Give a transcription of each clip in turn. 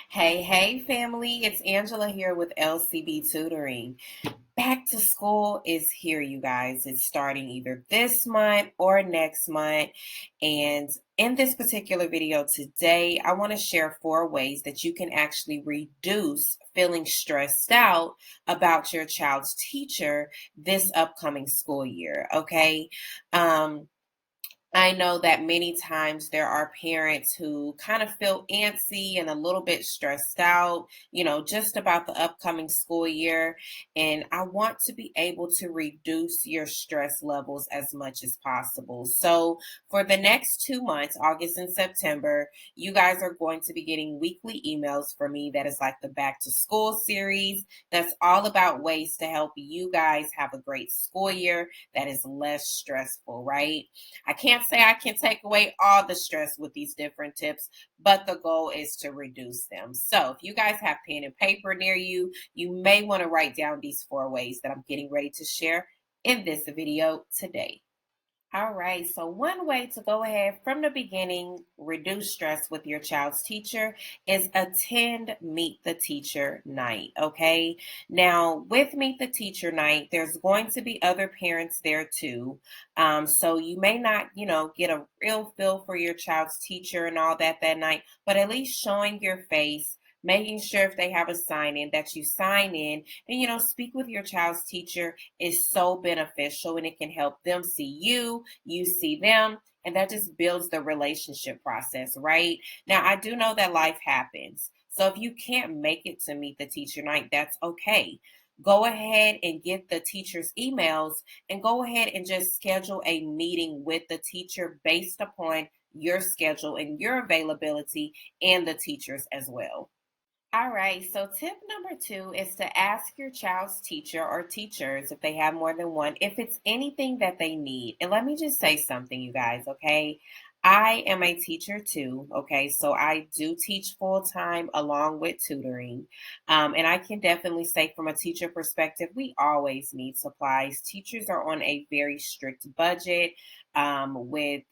Hey, family. It's Angela here with LCB Tutoring. Back to school is here, you guys. It's starting either this month or next month. And in this particular video today, I want to share 4 ways that you can actually reduce feeling stressed out about your child's teacher this upcoming school year. Okay. I know that many times there are parents who kind of feel antsy and a little bit stressed out, just about the upcoming school year. And I want to be able to reduce your stress levels as much as possible. So, for the next 2 months, August and September, you guys are going to be getting weekly emails from me that is like the Back to School series. That's all about ways to help you guys have a great school year that is less stressful, right? I can't say I can take away all the stress with these different tips, but the goal is to reduce them. So if you guys have pen and paper near you, you may want to write down these 4 ways that I'm getting ready to share in this video today. All right, so one way to go ahead from the beginning, reduce stress with your child's teacher is attend Meet the Teacher night. Okay, now with Meet the Teacher night, there's going to be other parents there too. So you may not, get a real feel for your child's teacher and all that night, but at least showing your face, making sure if they have a sign in that you sign in and, speak with your child's teacher is so beneficial and it can help them see you, you see them, and that just builds the relationship process, right? Now, I do know that life happens. So if you can't make it to Meet the Teacher night, that's okay. Go ahead and get the teacher's emails and go ahead and just schedule a meeting with the teacher based upon your schedule and your availability and the teachers as well. All right, so tip number 2 is to ask your child's teacher or teachers, if they have more than one, if it's anything that they need. And let me just say something, you guys, okay? I am a teacher too, okay? So I do teach full time along with tutoring. And I can definitely say, from a teacher perspective, we always need supplies. Teachers are on a very strict budget with,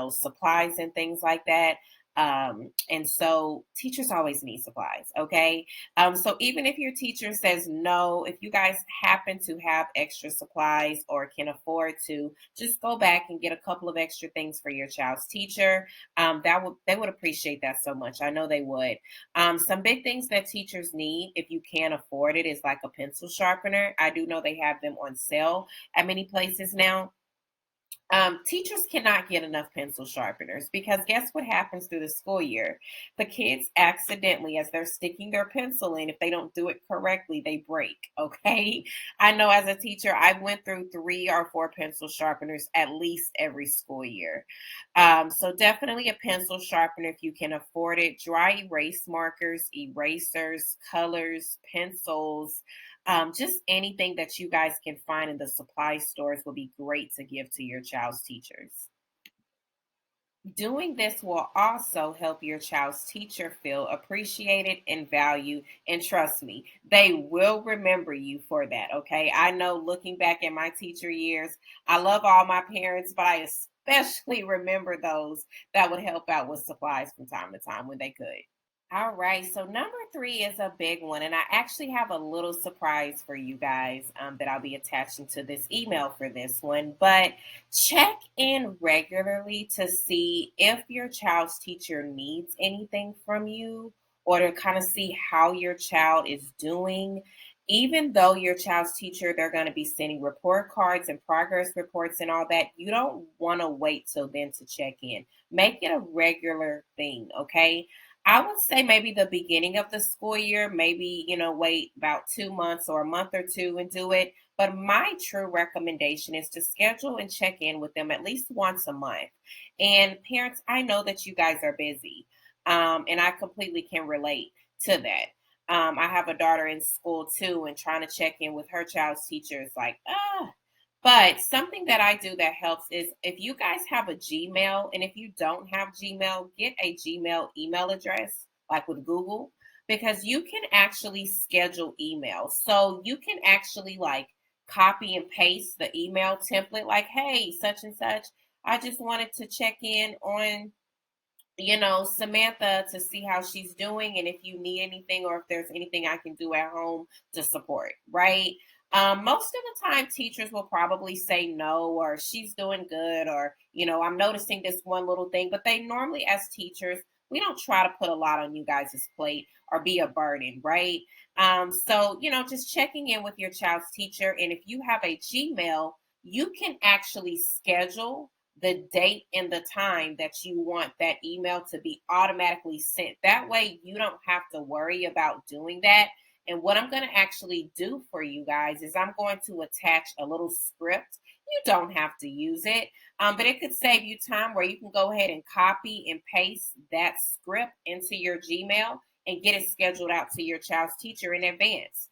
supplies and things like that. And so teachers always need supplies, okay? So even if your teacher says no, if you guys happen to have extra supplies or can afford to, just go back and get a couple of extra things for your child's teacher. They would appreciate that so much. I know they would. Some big things that teachers need, if you can't afford it, is like a pencil sharpener. I do know they have them on sale at many places now. Teachers cannot get enough pencil sharpeners because guess what happens through the school year? The kids accidentally, as they're sticking their pencil in, if they don't do it correctly, they break. Okay. I know as a teacher, I went through 3 or 4 pencil sharpeners at least every school year. So definitely a pencil sharpener if you can afford it. Dry erase markers, erasers, colors, pencils, just anything that you guys can find in the supply stores will be great to give to your child's teachers. Doing this will also help your child's teacher feel appreciated and valued. And trust me, they will remember you for that. Okay. I know, looking back at my teacher years, I love all my parents, but I especially remember those that would help out with supplies from time to time when they could. All right, so number 3 is a big one, and I actually have a little surprise for you guys that I'll be attaching to this email for this one. But check in regularly to see if your child's teacher needs anything from you or to kind of see how your child is doing. Even though your child's teacher, they're going to be sending report cards and progress reports and all that, you don't want to wait till then to check in. Make it a regular thing, okay? I would say maybe the beginning of the school year, maybe, wait about 2 months or a month or two and do it. But my true recommendation is to schedule and check in with them at least once a month. And parents, I know that you guys are busy, and I completely can relate to that. I have a daughter in school too, and trying to check in with her child's teacher is like, ah. But something that I do that helps is if you guys have a Gmail, and if you don't have Gmail, get a Gmail email address, like with Google, because you can actually schedule emails. So you can actually like copy and paste the email template, like, hey, such and such, I just wanted to check in on Samantha, to see how she's doing and if you need anything or if there's anything I can do at home to support, right? Most of the time, teachers will probably say no, or she's doing good, or, I'm noticing this one little thing, but they normally, as teachers, we don't try to put a lot on you guys' plate or be a burden, right? So, just checking in with your child's teacher. And if you have a Gmail, you can actually schedule the date and the time that you want that email to be automatically sent. That way, you don't have to worry about doing that. And what I'm going to actually do for you guys is I'm going to attach a little script. You don't have to use it, but it could save you time where you can go ahead and copy and paste that script into your Gmail and get it scheduled out to your child's teacher in advance.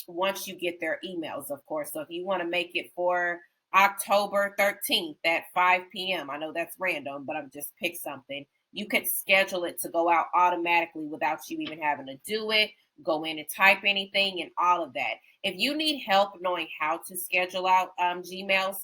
Once you get their emails, of course. So if you want to make it for October 13th at 5 p.m. I know that's random, but I'm just pick something. You could schedule it to go out automatically without you even having to do it, go in and type anything, and all of that. If you need help knowing how to schedule out Gmails,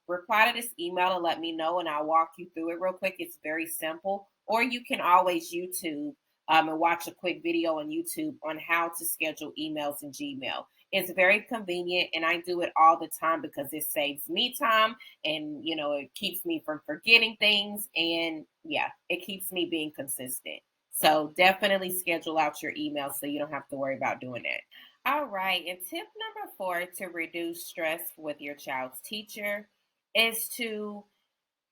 reply to this email and let me know, and I'll walk you through it real quick. It's very simple. Or you can always YouTube and watch a quick video on YouTube on how to schedule emails in Gmail. It's very convenient and I do it all the time because it saves me time and it keeps me from forgetting things and yeah, it keeps me being consistent. So definitely schedule out your emails so you don't have to worry about doing that. All right, and tip number 4 to reduce stress with your child's teacher is to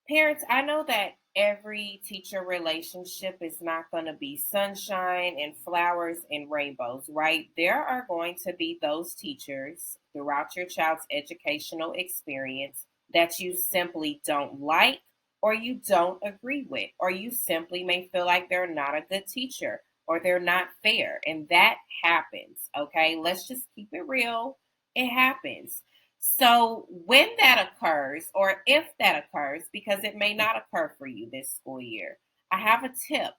parents, I know that every teacher relationship is not going to be sunshine and flowers and rainbows, right? There are going to be those teachers throughout your child's educational experience that you simply don't like or you don't agree with, or you simply may feel like they're not a good teacher or they're not fair. And that happens, okay? Let's just keep it real. It happens. So, when that occurs, or if that occurs, because it may not occur for you this school year, I have a tip.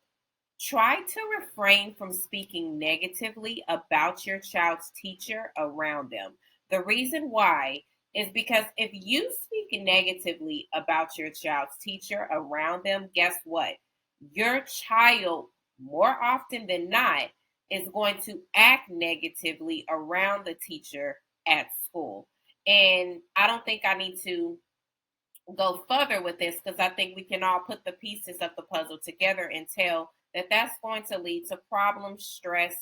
Try to refrain from speaking negatively about your child's teacher around them. The reason why is because if you speak negatively about your child's teacher around them, guess what? Your child, more often than not, is going to act negatively around the teacher at school. And I don't think I need to go further with this because I think we can all put the pieces of the puzzle together and tell that that's going to lead to problems, stress,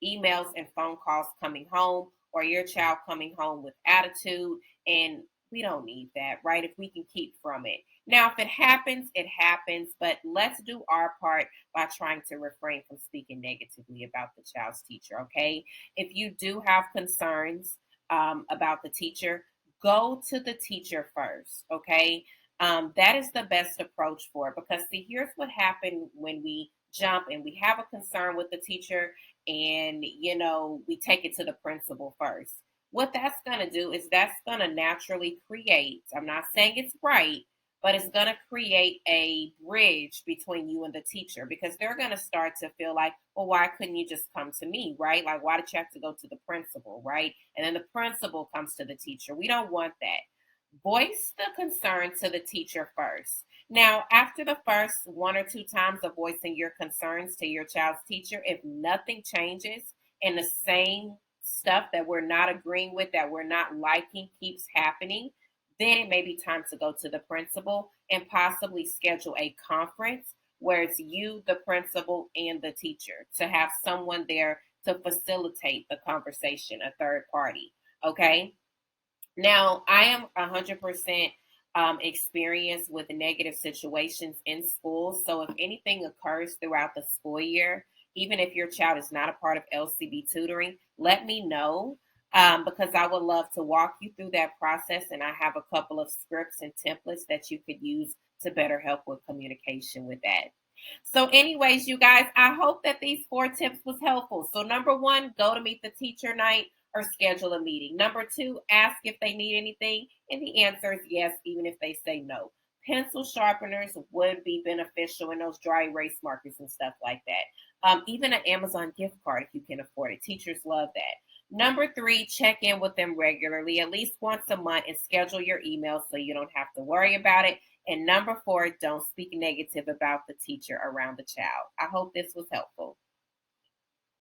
emails, and phone calls coming home, or your child coming home with attitude. And we don't need that, right? If we can keep from it. Now, if it happens, it happens, but let's do our part by trying to refrain from speaking negatively about the child's teacher, okay? If you do have concerns about the teacher, go to the teacher first, okay? That is the best approach for it because, see, here's what happened when we jump and we have a concern with the teacher and, we take it to the principal first. What that's going to do is that's going to naturally create, I'm not saying it's right, but it's going to create a bridge between you and the teacher because they're going to start to feel like, well, why couldn't you just come to me, right? Like, why did you have to go to the principal, right? And then the principal comes to the teacher. We don't want that. Voice the concern to the teacher first. Now, after the first 1 or 2 times of voicing your concerns to your child's teacher, if nothing changes and the same stuff that we're not agreeing with, that we're not liking, keeps happening, then it may be time to go to the principal and possibly schedule a conference where it's you, the principal, and the teacher to have someone there to facilitate the conversation, a third party. Okay. Now, I am 100% experienced with negative situations in school. So, if anything occurs throughout the school year, even if your child is not a part of LCB tutoring, let me know because I would love to walk you through that process. And I have a couple of scripts and templates that you could use to better help with communication with that. So, anyways, you guys, I hope that these 4 tips was helpful. So, number 1, go to meet the teacher night or schedule a meeting. Number 2, ask if they need anything, and the answer is yes, even if they say no. Pencil sharpeners would be beneficial in those dry erase markers and stuff like that. Even an Amazon gift card if you can afford it. Teachers love that. Number 3, check in with them regularly, at least once a month, and schedule your emails so you don't have to worry about it. And number four, don't speak negative about the teacher around the child. I hope this was helpful.